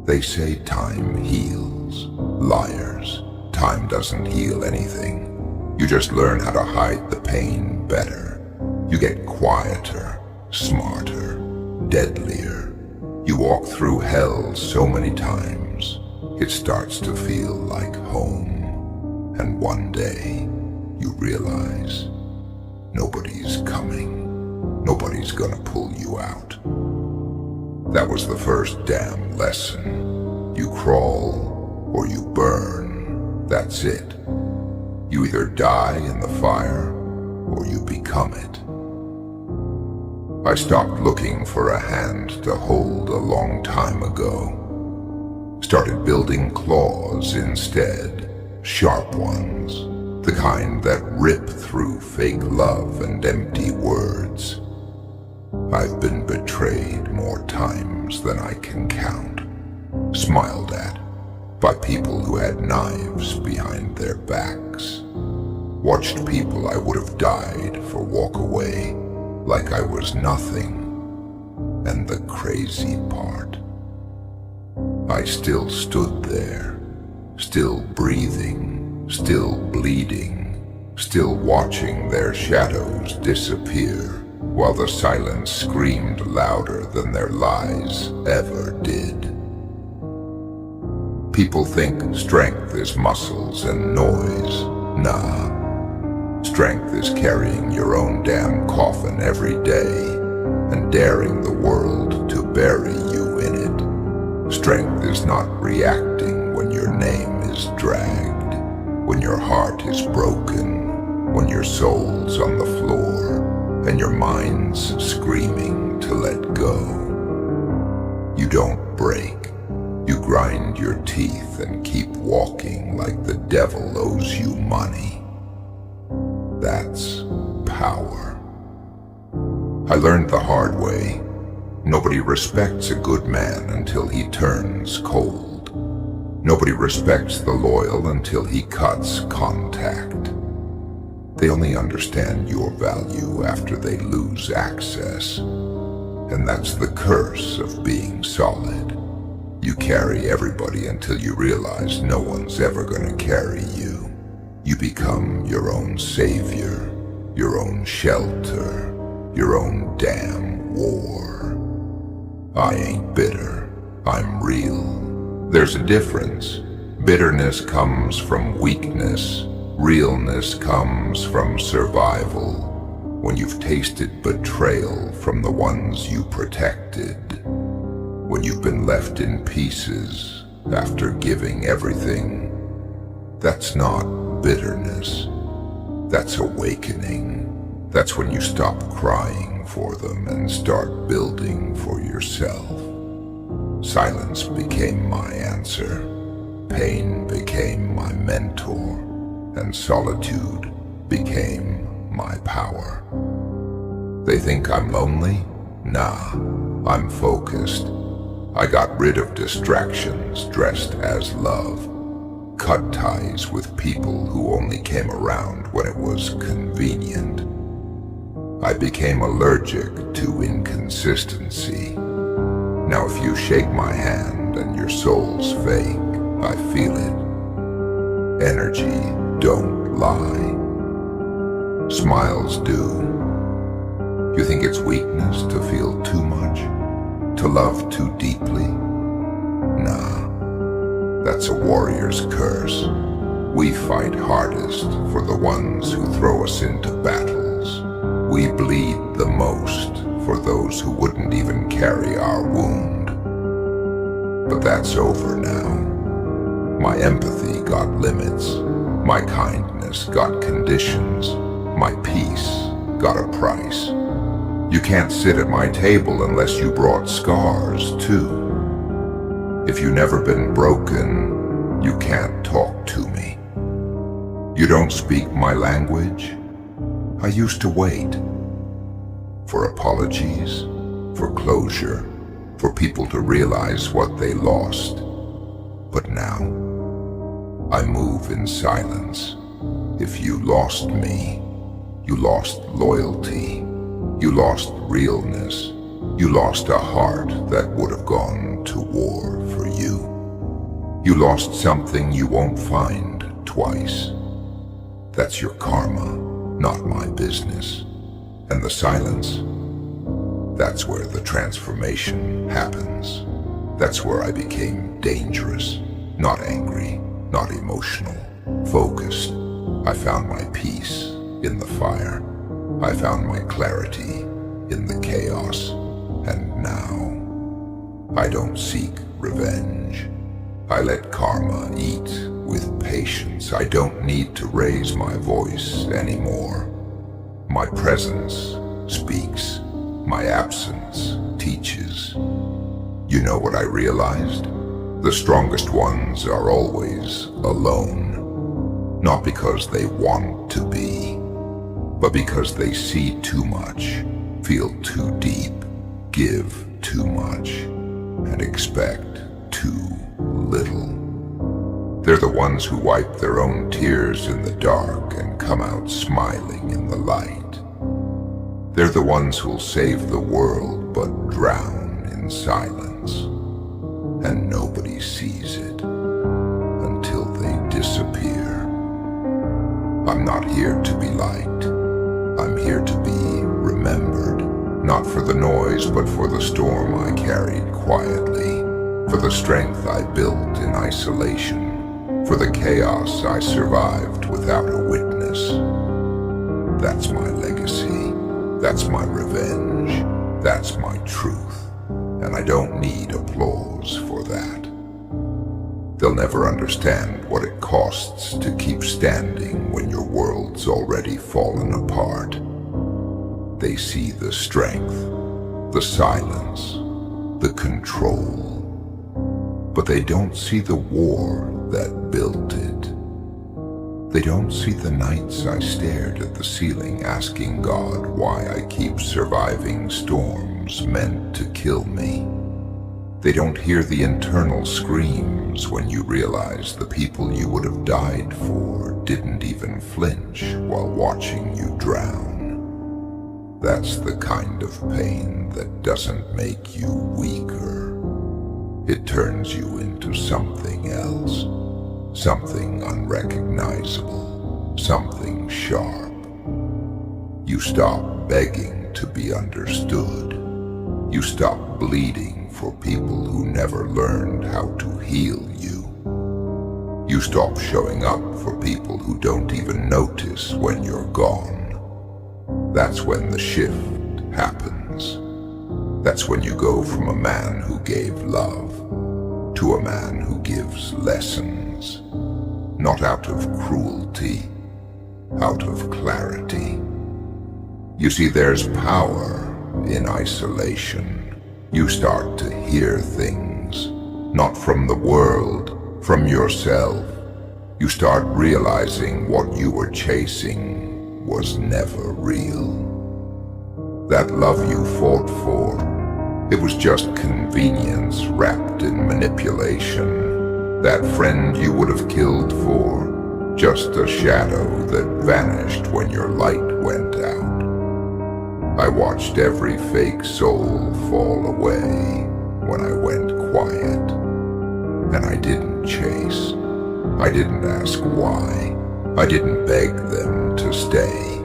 They say time heals. Liars. Time doesn't heal anything. You just learn how to hide the pain better. You get quieter, smarter, deadlier. You walk through hell so many times, it starts to feel like home. And one day, you realize nobody's coming. Nobody's gonna pull you out. That was the first damn lesson. You crawl or you burn. That's it. You either die in the fire or you become it. I stopped looking for a hand to hold a long time ago. Started building claws instead, sharp ones, the kind that rip through fake love and empty words. I've been betrayed more times than I can count, smiled at by people who had knives behind their backs, watched people I would have died for walk away like I was nothing. And the crazy part, I still stood there, still breathing, still bleeding, still watching their shadows disappear, while the silence screamed louder than their lies ever did. People think strength is muscles and noise. Nah. Strength is carrying your own damn coffin every day and daring the world to bury you in it. Strength is not reacting when your name is dragged, when your heart is broken, when your soul's on the floor and your mind's screaming to let go. You don't break. You grind your teeth and keep walking like the devil owes you money. That's power. I learned the hard way. Nobody respects a good man until he turns cold. Nobody respects the loyal until he cuts contact. They only understand your value after they lose access. And that's the curse of being solid. You carry everybody until you realize no one's ever gonna carry you. You become your own savior, your own shelter, your own damn war. I ain't bitter, I'm real. There's a difference. Bitterness comes from weakness. Realness comes from survival. When you've tasted betrayal from the ones you protected. When you've been left in pieces after giving everything. That's not bitterness. That's awakening. That's when you stop crying for them and start building for yourself. Silence became my answer. Pain became my mentor. And solitude became my power. They think I'm lonely? Nah, I'm focused. I got rid of distractions dressed as love. Cut ties with people who only came around when it was convenient. I became allergic to inconsistency. Now if you shake my hand and your soul's fake, I feel it. Energy don't lie. Smiles do. You think it's weakness to feel too much? To love too deeply? Nah, that's a warrior's curse. We fight hardest for the ones who throw us into battles. We bleed the most for those who wouldn't even carry our wound. But that's over now. My empathy got limits. My kindness got conditions. My peace got a price. You can't sit at my table unless you brought scars, too. If you've never been broken, you can't talk to me. You don't speak my language? I used to wait. For apologies, for closure, for people to realize what they lost. But now, I move in silence. If you lost me, you lost loyalty. You lost realness. You lost a heart that would have gone to war for you. you. You lost something you won't find twice. That's your karma, not my business. And the silence, that's where the transformation happens. That's where I became dangerous, not angry, not emotional, focused. I found my peace in the fire. I found my clarity in the chaos. And now, I don't seek revenge. I let karma eat with patience. I don't need to raise my voice anymore. My presence speaks. My absence teaches. You know what I realized? The strongest ones are always alone. Not because they want to be, but because they see too much, feel too deep, give too much, and expect too little. They're the ones who wipe their own tears in the dark and come out smiling in the light. They're the ones who'll save the world but drown in silence. And nobody sees it until they disappear. I'm not here to be liked. I'm here to be remembered. Not for the noise, but for the storm I carried quietly. For the strength I built in isolation. For the chaos I survived without a witness. That's my legacy. That's my revenge. That's my truth. And I don't need applause for that. They'll never understand what it costs to keep standing when your world's already fallen apart. They see the strength, the silence, the control. But they don't see the war that built it. They don't see the nights I stared at the ceiling asking God why I keep surviving storms meant to kill me. They don't hear the internal screams when you realize the people you would have died for didn't even flinch while watching you drown. That's the kind of pain that doesn't make you weaker. It turns you into something else, something unrecognizable, something sharp. You stop begging to be understood. You stop bleeding for people who never learned how to heal you. You stop showing up for people who don't even notice when you're gone. That's when the shift happens. That's when you go from a man who gave love to a man who gives lessons, not out of cruelty, out of clarity. You see, there's power in isolation. You start to hear things, not from the world, from yourself. You start realizing what you were chasing was never real. That love you fought for, it was just convenience wrapped in manipulation. That friend you would have killed for, just a shadow that vanished when your light went out. I watched every fake soul fall away when I went quiet. And I didn't chase. I didn't ask why. I didn't beg them to stay.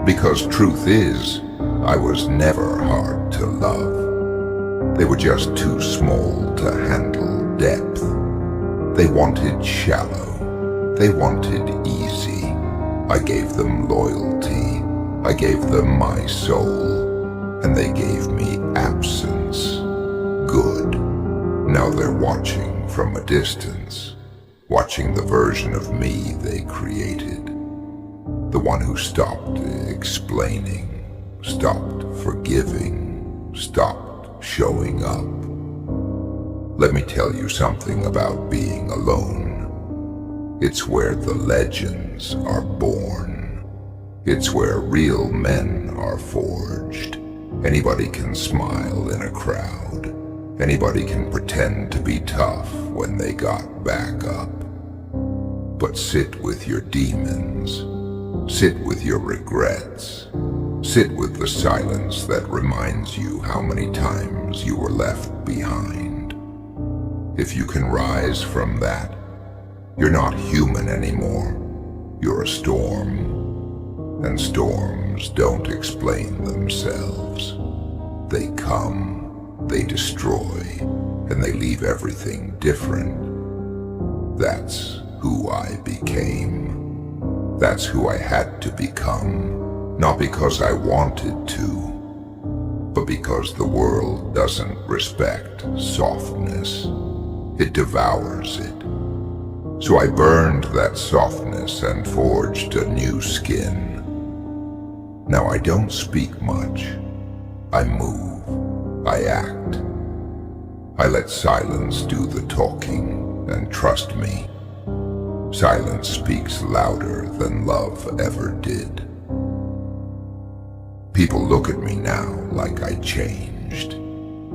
Because truth is, I was never hard to love. They were just too small to handle depth. They wanted shallow. They wanted easy. I gave them loyalty. I gave them my soul. And they gave me absence. Good. Now they're watching from a distance. Watching the version of me they created. The one who stopped explaining. Stopped forgiving, stopped showing up. Let me tell you something about being alone. It's where the legends are born. It's where real men are forged. Anybody can smile in a crowd. Anybody can pretend to be tough when they got back up. But sit with your demons. Sit with your regrets. Sit with the silence that reminds you how many times you were left behind. If you can rise from that, you're not human anymore. You're a storm, and storms don't explain themselves. They come, they destroy, and they leave everything different. That's who I became. That's who I had to become, not because I wanted to, but because the world doesn't respect softness. It devours it. So I burned that softness and forged a new skin. Now I don't speak much. I move. I act. I let silence do the talking, and trust me, silence speaks louder than love ever did. People look at me now like I changed.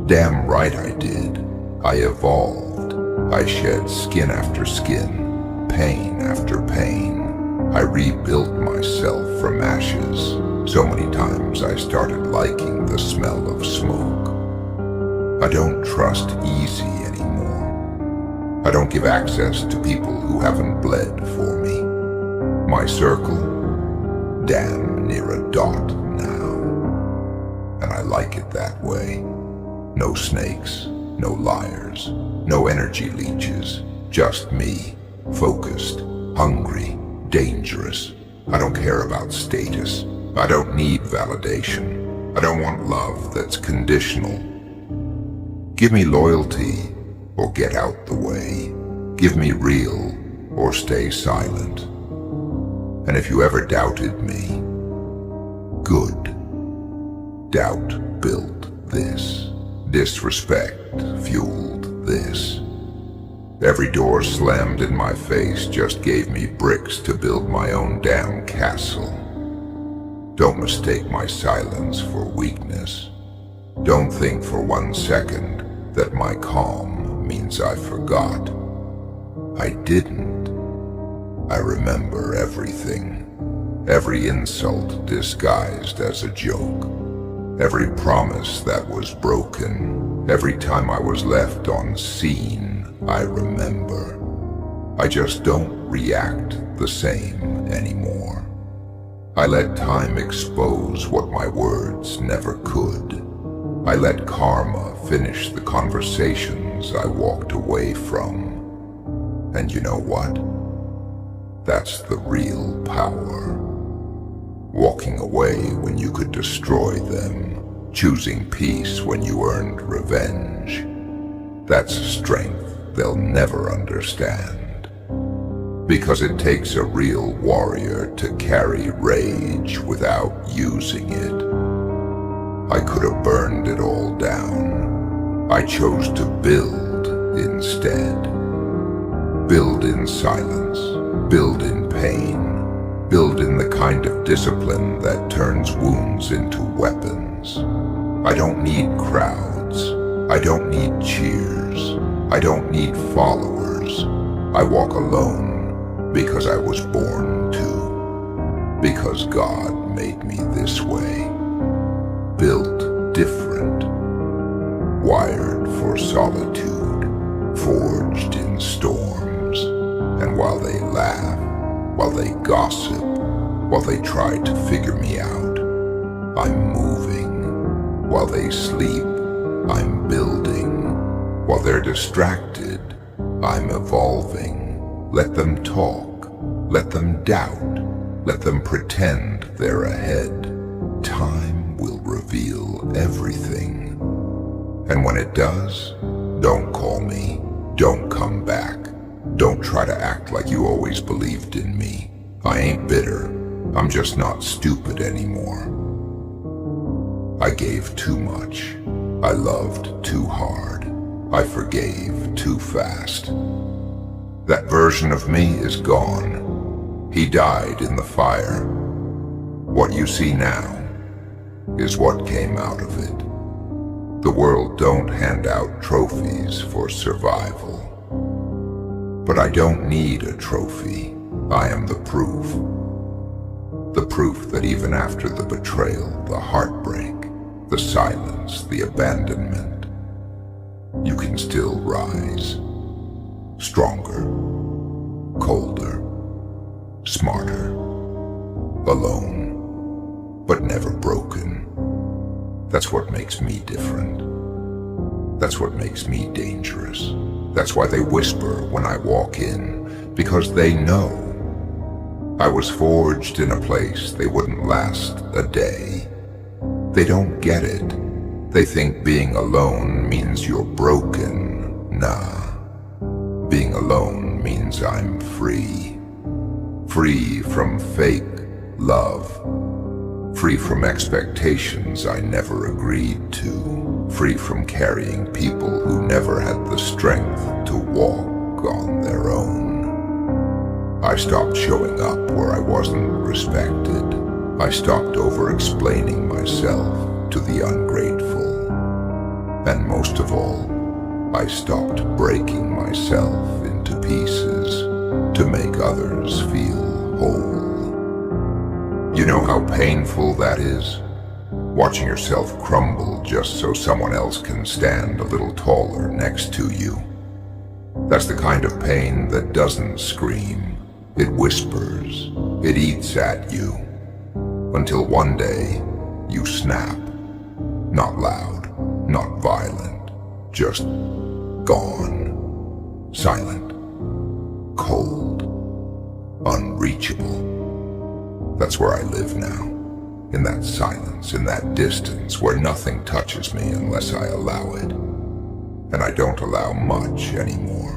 Damn right I did. I evolved. I shed skin after skin, pain after pain. I rebuilt myself from ashes. So many times I started liking the smell of smoke. I don't trust easy anymore. I don't give access to people who haven't bled for me. My circle, damn near a dot now. And I like it that way. No snakes, no liars, no energy leeches, just me, focused, hungry, dangerous. I don't care about status. I don't need validation. I don't want love that's conditional. Give me loyalty or get out the way. Give me real or stay silent. And if you ever doubted me, good. Doubt built this. Disrespect fueled this. Every door slammed in my face just gave me bricks to build my own damn castle. Don't mistake my silence for weakness. Don't think for 1 second that my calm means I forgot. I didn't. I remember everything. Every insult disguised as a joke. Every promise that was broken. Every time I was left unseen, I remember. I just don't react the same anymore. I let time expose what my words never could. I let karma finish the conversations I walked away from. And you know what? That's the real power. Walking away when you could destroy them. Choosing peace when you earned revenge. That's strength they'll never understand. Because it takes a real warrior to carry rage without using it. I could have burned it all down. I chose to build instead. Build in silence. Build in pain. Build in the kind of discipline that turns wounds into weapons. I don't need crowds. I don't need cheers. I don't need followers. I walk alone. Because I was born to. Because God made me this way. Built different. Wired for solitude. Forged in storms. And while they laugh, while they gossip, while they try to figure me out, I'm moving. While they sleep, I'm building. While they're distracted, I'm evolving. Let them talk, let them doubt, let them pretend they're ahead. Time will reveal everything. And when it does, don't call me, don't come back. Don't try to act like you always believed in me. I ain't bitter, I'm just not stupid anymore. I gave too much, I loved too hard, I forgave too fast. That version of me is gone. He died in the fire. What you see now is what came out of it. The world don't hand out trophies for survival. But I don't need a trophy. I am the proof. The proof that even after the betrayal, the heartbreak, the silence, the abandonment, you can still rise. Stronger, colder, smarter, alone, but never broken. That's what makes me different. That's what makes me dangerous. That's why they whisper when I walk in, because they know I was forged in a place they wouldn't last a day. They don't get it. They think being alone means you're broken. Nah. Being alone means I'm free. Free from fake love. Free from expectations I never agreed to. Free from carrying people who never had the strength to walk on their own. I stopped showing up where I wasn't respected. I stopped over-explaining myself to the ungrateful. And most of all, I stopped breaking myself into pieces to make others feel whole. You know how painful that is? Watching yourself crumble just so someone else can stand a little taller next to you. That's the kind of pain that doesn't scream. It whispers. It eats at you. Until one day, you snap. Not loud, not violent, just gone. Silent, cold, unreachable. That's where I live now. In that silence, in that distance where nothing touches me unless I allow it. And I don't allow much anymore.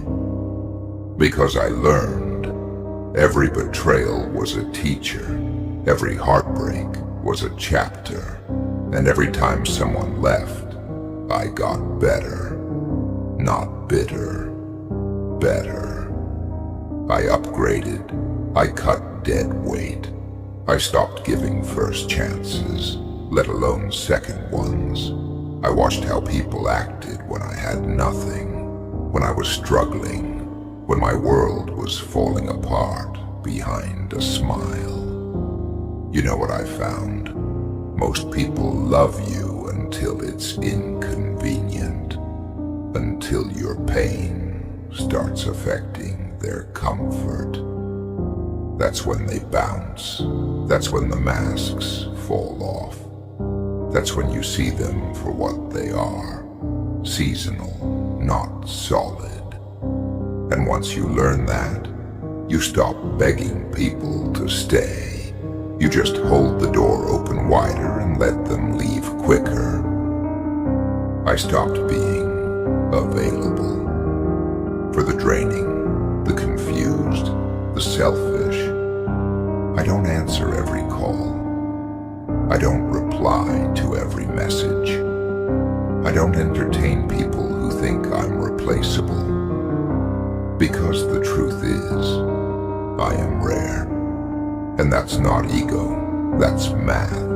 Because I learned every betrayal was a teacher. Every heartbreak was a chapter. And every time someone left, I got better. Not bitter. Better. I upgraded. I cut dead weight. I stopped giving first chances, let alone second ones. I watched how people acted when I had nothing, when I was struggling, when my world was falling apart behind a smile. You know what I found? Most people love you until it's inconvenient, until your pain starts affecting their comfort. That's when they bounce. That's when the masks fall off. That's when you see them for what they are. Seasonal, not solid. And once you learn that, you stop begging people to stay. You just hold the door open wider and let them leave quicker. I stopped being available. For the draining, the confused, the selfish. I don't answer every call. I don't reply to every message. I don't entertain people who think I'm replaceable. Because the truth is, I am rare. And that's not ego, that's math.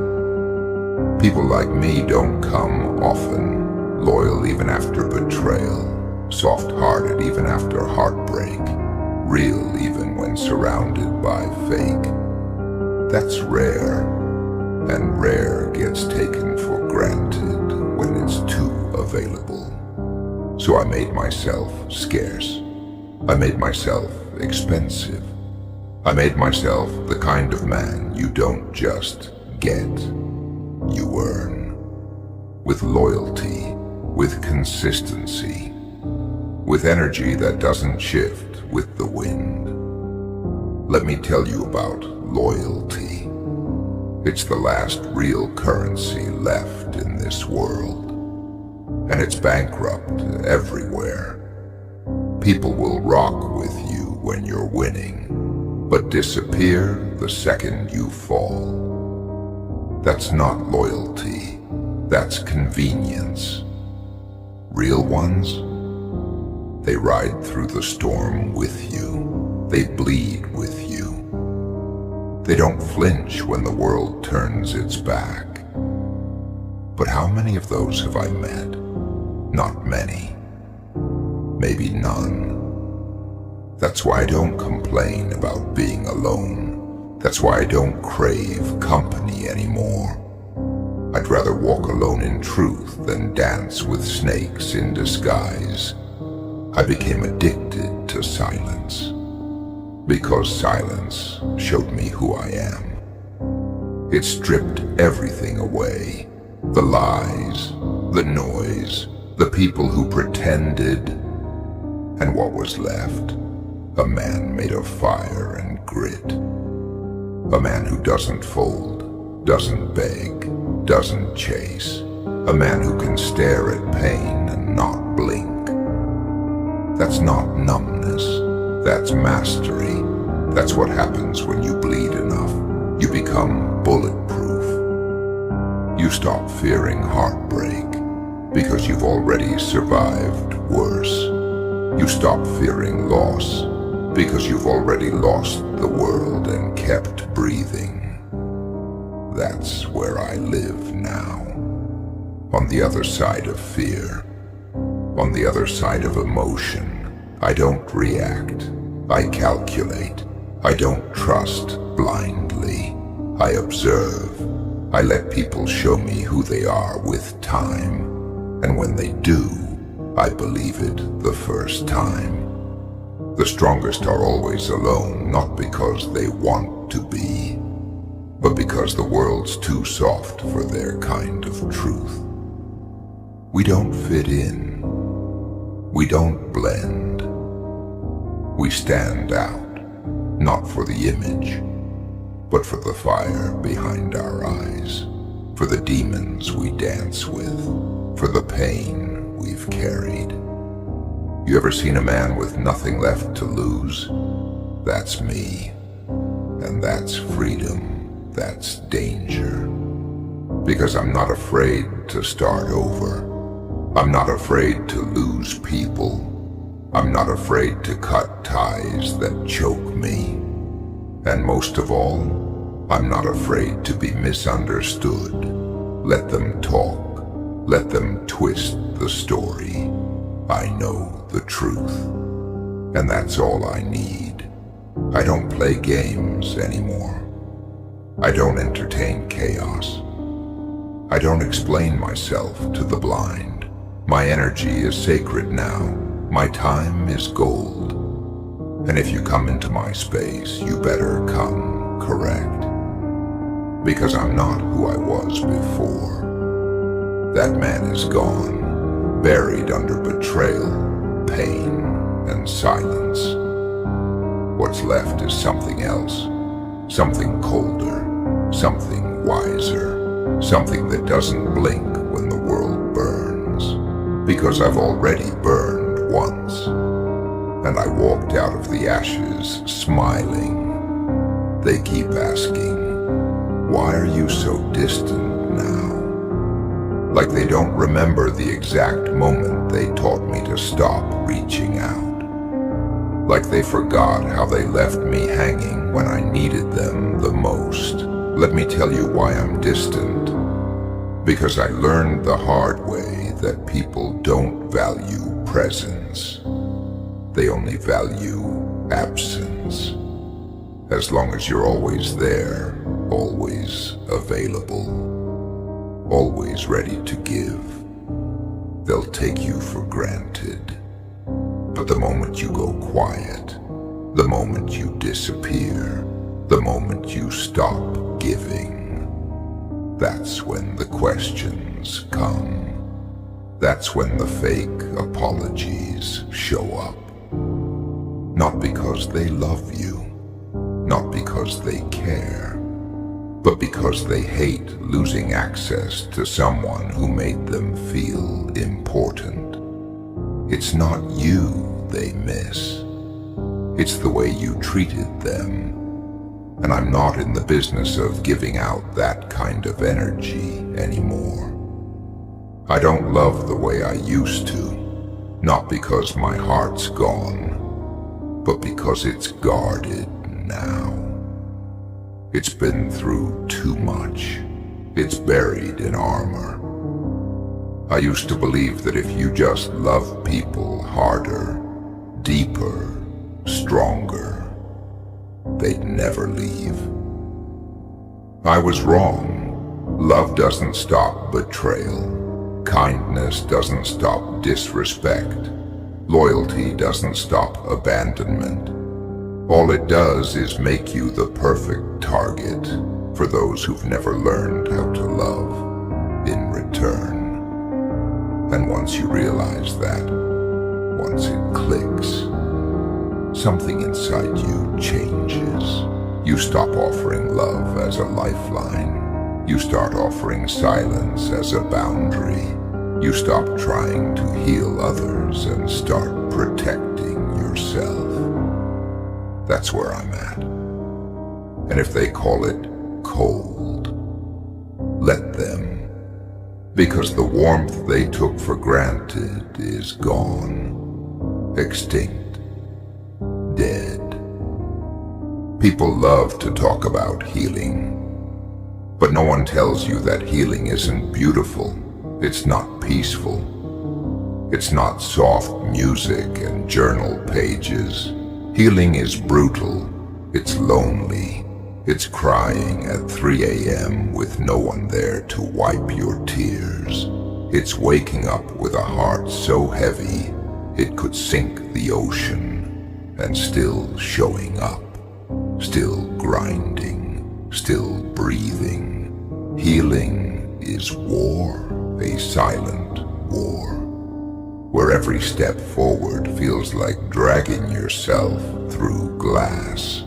People like me don't come often, loyal even after betrayal, soft-hearted even after heartbreak, real even when surrounded by fake. That's rare, and rare gets taken for granted when it's too available. So I made myself scarce. I made myself expensive. I made myself the kind of man you don't just get, you earn. With loyalty, with consistency, with energy that doesn't shift with the wind. Let me tell you about loyalty. It's the last real currency left in this world. And it's bankrupt everywhere. People will rock with you when you're winning, but disappear the second you fall. That's not loyalty. That's convenience. Real ones? They ride through the storm with you. They bleed with you. They don't flinch when the world turns its back. But how many of those have I met? Not many. Maybe none. That's why I don't complain about being alone. That's why I don't crave company anymore. I'd rather walk alone in truth than dance with snakes in disguise. I became addicted to silence, because silence showed me who I am. It stripped everything away, the lies, the noise, the people who pretended, and what was left, a man made of fire and grit. A man who doesn't fold, doesn't beg, doesn't chase. A man who can stare at pain and not blink. That's not numbness, that's mastery. That's what happens when you bleed enough. You become bulletproof. You stop fearing heartbreak because you've already survived worse. You stop fearing loss because you've already lost the world and kept breathing. That's where I live now. On the other side of fear. On the other side of emotion. I don't react. I calculate. I don't trust blindly. I observe. I let people show me who they are with time. And when they do, I believe it the first time. The strongest are always alone, not because they want to be, but because the world's too soft for their kind of truth. We don't fit in. We don't blend. We stand out, not for the image, but for the fire behind our eyes, for the demons we dance with, for the pain we've carried. You ever seen a man with nothing left to lose? That's me. And that's freedom. That's danger. Because I'm not afraid to start over. I'm not afraid to lose people. I'm not afraid to cut ties that choke me. And most of all, I'm not afraid to be misunderstood. Let them talk. Let them twist the story. I know the truth, and that's all I need. I don't play games anymore. I don't entertain chaos. I don't explain myself to the blind. My energy is sacred now. My time is gold. And if you come into my space, you better come correct. Because I'm not who I was before. That man is gone. Buried under betrayal, pain, and silence. What's left is something else, something colder, something wiser, something that doesn't blink when the world burns. Because I've already burned once, and I walked out of the ashes smiling. They keep asking, why are you so distant now? Like they don't remember the exact moment they taught me to stop reaching out. Like they forgot how they left me hanging when I needed them the most. Let me tell you why I'm distant. Because I learned the hard way that people don't value presence. They only value absence. As long as you're always there, always available, always ready to give, they'll take you for granted. But the moment you go quiet, the moment you disappear, the moment you stop giving, that's when the questions come. That's when the fake apologies show up. Not because they love you, not because they care, but because they hate losing access to someone who made them feel important. It's not you they miss. It's the way you treated them. And I'm not in the business of giving out that kind of energy anymore. I don't love the way I used to, not because my heart's gone, but because it's guarded now. It's been through too much. It's buried in armor. I used to believe that if you just love people harder, deeper, stronger, they'd never leave. I was wrong. Love doesn't stop betrayal. Kindness doesn't stop disrespect. Loyalty doesn't stop abandonment. All it does is make you the perfect target for those who've never learned how to love in return. And once you realize that, once it clicks, something inside you changes. You stop offering love as a lifeline. You start offering silence as a boundary. You stop trying to heal others and start protecting yourself. That's where I'm at. And if they call it cold, let them. Because the warmth they took for granted is gone, extinct, dead. People love to talk about healing, but no one tells you that healing isn't beautiful. It's not peaceful. It's not soft music and journal pages. Healing is brutal. It's lonely. It's crying at 3 a.m. with no one there to wipe your tears. It's waking up with a heart so heavy it could sink the ocean, and still showing up, still grinding, still breathing. Healing is war. A silent war, where every step forward feels like dragging yourself through glass.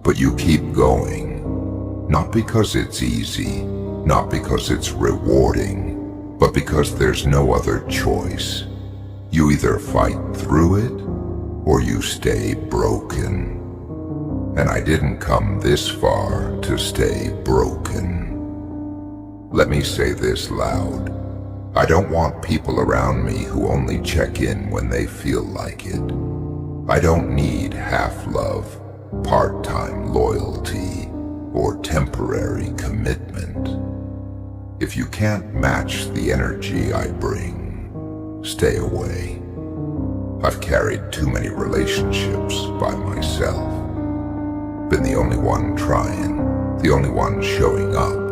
But you keep going, not because it's easy, not because it's rewarding, but because there's no other choice. You either fight through it, or you stay broken. And I didn't come this far to stay broken. Let me say this loud. I don't want people around me who only check in when they feel like it. I don't need half-love, part-time loyalty, or temporary commitment. If you can't match the energy I bring, stay away. I've carried too many relationships by myself. Been the only one trying, the only one showing up.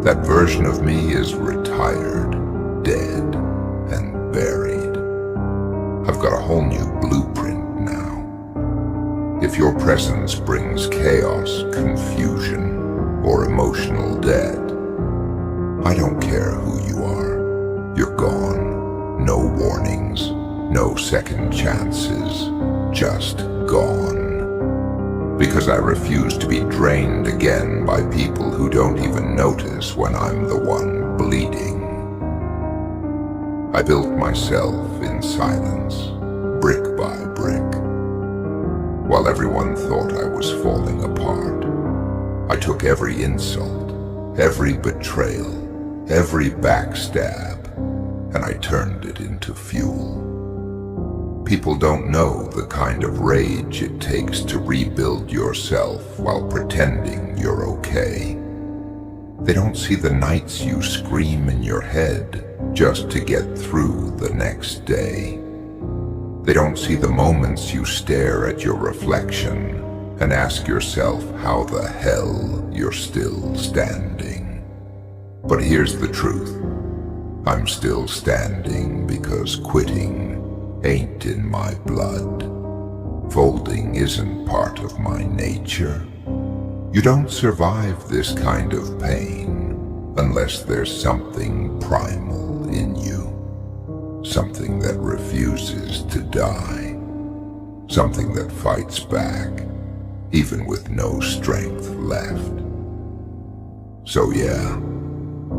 That version of me is retired, dead, and buried. I've got a whole new blueprint now. If your presence brings chaos, confusion, or emotional debt, I don't care who you are. You're gone. No warnings, no second chances, just gone. Because I refuse to be drained again by people who don't even notice when I'm the one bleeding. I built myself in silence, brick by brick. While everyone thought I was falling apart, I took every insult, every betrayal, every backstab, and I turned it into fuel. People don't know the kind of rage it takes to rebuild yourself while pretending you're okay. They don't see the nights you scream in your head just to get through the next day. They don't see the moments you stare at your reflection and ask yourself how the hell you're still standing. But here's the truth. I'm still standing because quitting ain't in my blood. Folding isn't part of my nature. You don't survive this kind of pain unless there's something primal in you. Something that refuses to die. Something that fights back, even with no strength left. So yeah,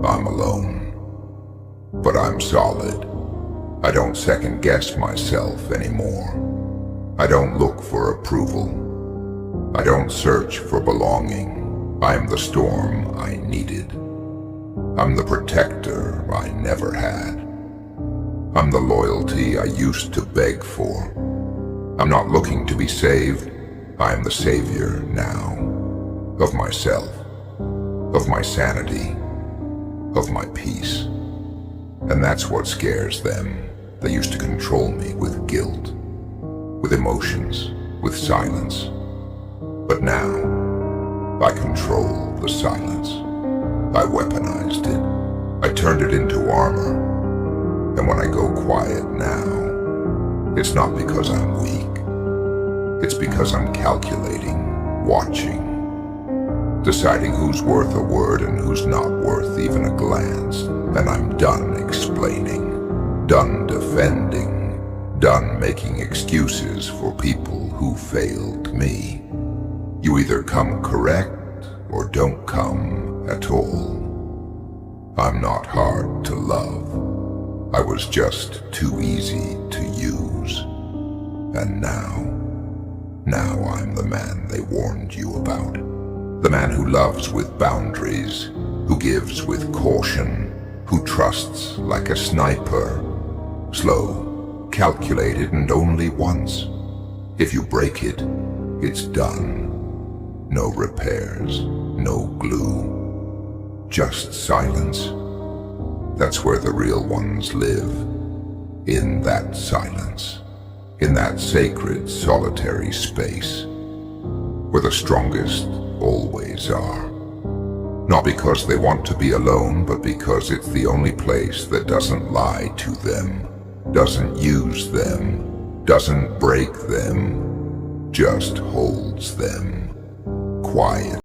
I'm alone. But I'm solid. I don't second-guess myself anymore. I don't look for approval. I don't search for belonging. I'm the storm I needed. I'm the protector I never had. I'm the loyalty I used to beg for. I'm not looking to be saved. I'm the savior now. Of myself. Of my sanity. Of my peace. And that's what scares them. They used to control me with guilt, with emotions, with silence. But now, I control the silence. I weaponized it. I turned it into armor. And when I go quiet now, It's not because I'm weak. It's because I'm calculating, watching, deciding who's worth a word and who's not worth even a glance. And I'm done explaining, done defending, done making excuses for people who failed me. You either come correct or don't come at all. I'm not hard to love. I was just too easy to use. And now I'm the man they warned you about. The man who loves with boundaries, who gives with caution, who trusts like a sniper. Slow, calculated, and only once. If you break it, it's done. No repairs, no glue. Just silence. That's where the real ones live. In that silence. In that sacred, solitary space. Where the strongest always are. Not because they want to be alone, but because it's the only place that doesn't lie to them, doesn't use them, doesn't break them, just holds them quiet.